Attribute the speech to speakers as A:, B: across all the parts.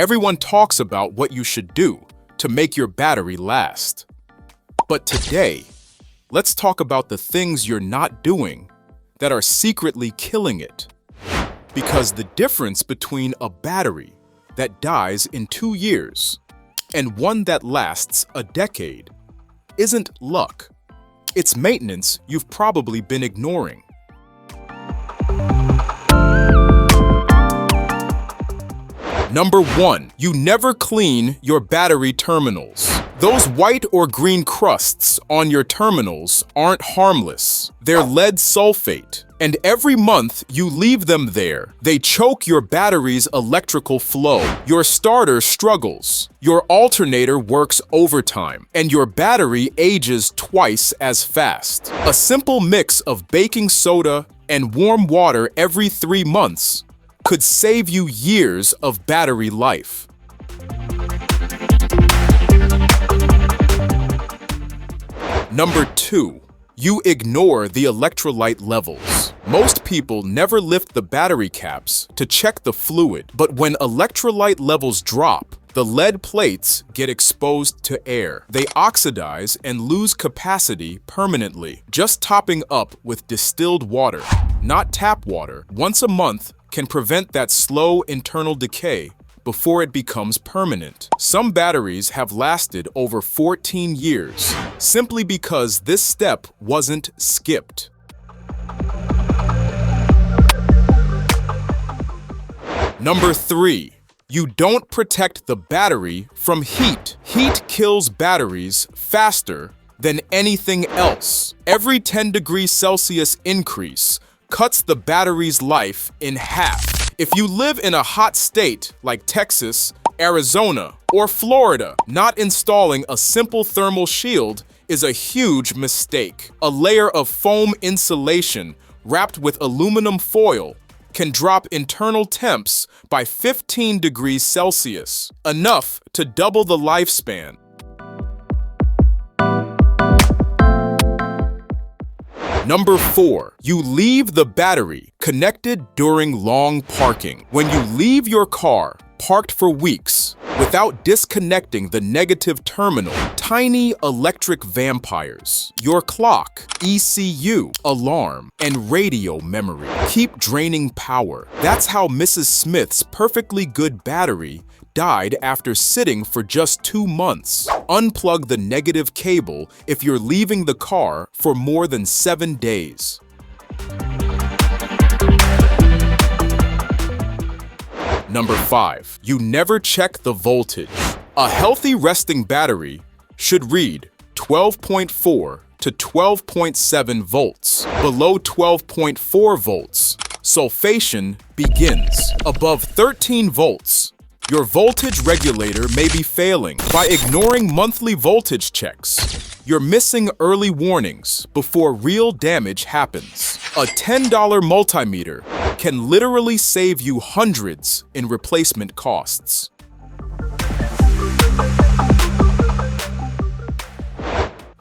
A: Everyone talks about what you should do to make your battery last. But today, let's talk about the things you're not doing that are secretly killing it. Because the difference between a battery that dies in 2 years and one that lasts a decade isn't luck. It's maintenance you've probably been ignoring. Number 1, you never clean your battery terminals. Those white or green crusts on your terminals aren't harmless. They're lead sulfate, and every month you leave them there. They choke your battery's electrical flow. Your starter struggles. Your alternator works overtime, and your battery ages twice as fast. A simple mix of baking soda and warm water every 3 months could save you years of battery life. Number 2, you ignore the electrolyte levels. Most people never lift the battery caps to check the fluid, but when electrolyte levels drop, the lead plates get exposed to air. They oxidize and lose capacity permanently. Just topping up with distilled water, not tap water, once a month can prevent that slow internal decay before it becomes permanent. Some batteries have lasted over 14 years, simply because this step wasn't skipped. Number 3, you don't protect the battery from heat. Heat kills batteries faster than anything else. Every 10 degrees Celsius increase cuts the battery's life in half. If you live in a hot state like Texas, Arizona, or Florida, not installing a simple thermal shield is a huge mistake. A layer of foam insulation wrapped with aluminum foil can drop internal temps by 15 degrees Celsius, enough to double the lifespan. Number 4, you leave the battery connected during long parking. When you leave your car parked for weeks without disconnecting the negative terminal, tiny electric vampires, your clock, ECU, alarm, and radio memory keep draining power. That's how Mrs. Smith's perfectly good battery died after sitting for just 2 months. Unplug the negative cable if you're leaving the car for more than 7 days. Number 5, you never check the voltage. A healthy resting battery should read 12.4 to 12.7 volts. Below 12.4 volts, sulfation begins. Above 13 volts, your voltage regulator may be failing. By ignoring monthly voltage checks, you're missing early warnings before real damage happens. A $10 multimeter can literally save you hundreds in replacement costs.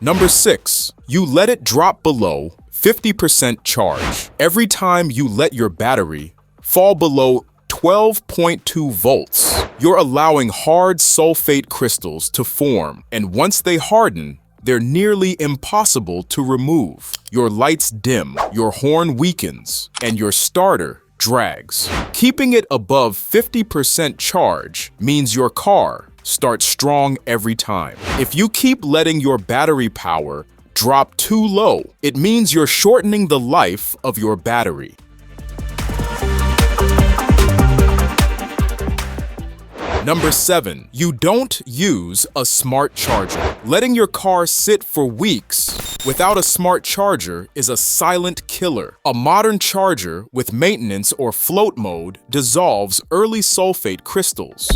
A: Number 6, you let it drop below 50% charge. Every time you let your battery fall below 12.2 volts, you're allowing hard sulfate crystals to form, and once they harden, they're nearly impossible to remove. Your lights dim, your horn weakens, and your starter drags. Keeping it above 50% charge means your car starts strong every time. If you keep letting your battery power drop too low, it means you're shortening the life of your battery. Number 7, you don't use a smart charger. Letting your car sit for weeks without a smart charger is a silent killer. A modern charger with maintenance or float mode dissolves early sulfate crystals,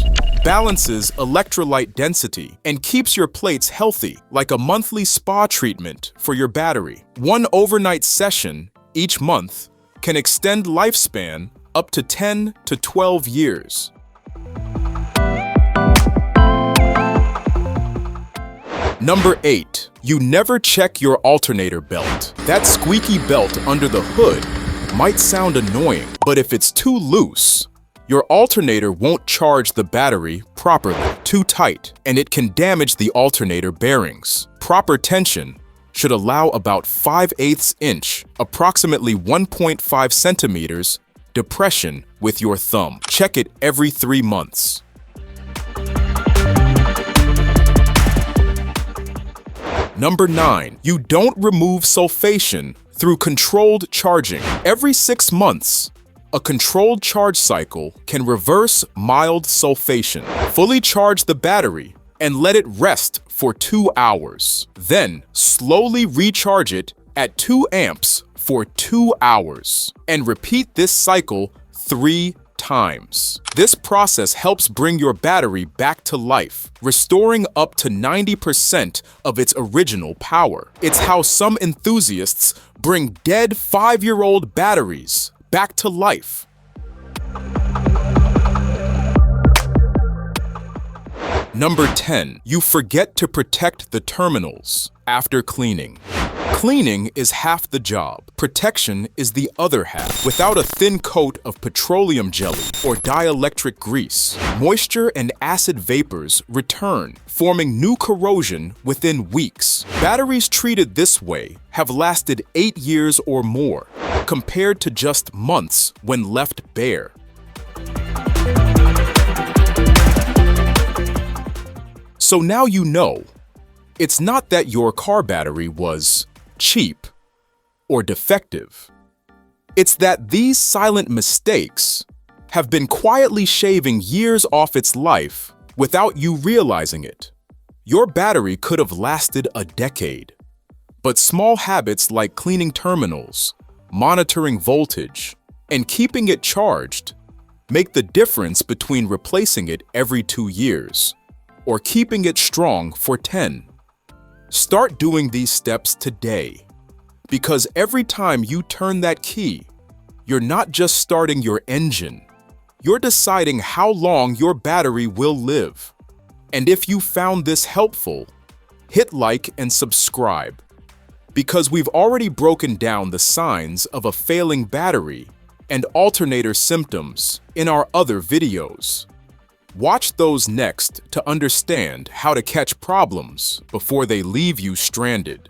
A: balances electrolyte density, and keeps your plates healthy, like a monthly spa treatment for your battery. One overnight session each month can extend lifespan up to 10 to 12 years. Number 8, you never check your alternator belt. That squeaky belt under the hood might sound annoying, but if it's too loose, Your alternator won't charge the battery properly, too tight, and it can damage the alternator bearings. Proper tension should allow about 5/8 inch, approximately 1.5 centimeters, depression with your thumb. Check it every 3 months. Number 9. You don't remove sulfation through controlled charging. Every 6 months, a controlled charge cycle can reverse mild sulfation. Fully charge the battery and let it rest for 2 hours. Then, slowly recharge it at 2 amps for 2 hours. And repeat this cycle 3 times. This process helps bring your battery back to life, restoring up to 90% of its original power. It's how some enthusiasts bring dead 5-year-old batteries back to life. Number 10. You forget to protect the terminals after cleaning. Cleaning is half the job. Protection is the other half. Without a thin coat of petroleum jelly or dielectric grease, moisture and acid vapors return, forming new corrosion within weeks. Batteries treated this way have lasted 8 years or more, compared to just months when left bare. So now you know, it's not that your car battery was cheap or defective. It's that these silent mistakes have been quietly shaving years off its life without you realizing it. Your battery could have lasted a decade, but small habits like cleaning terminals, monitoring voltage, and keeping it charged make the difference between replacing it every 2 years or keeping it strong for 10. Start doing these steps today, because every time you turn that key, you're not just starting your engine, you're deciding how long your battery will live. And if you found this helpful, hit like and subscribe, because we've already broken down the signs of a failing battery and alternator symptoms in our other videos. Watch those next to understand how to catch problems before they leave you stranded.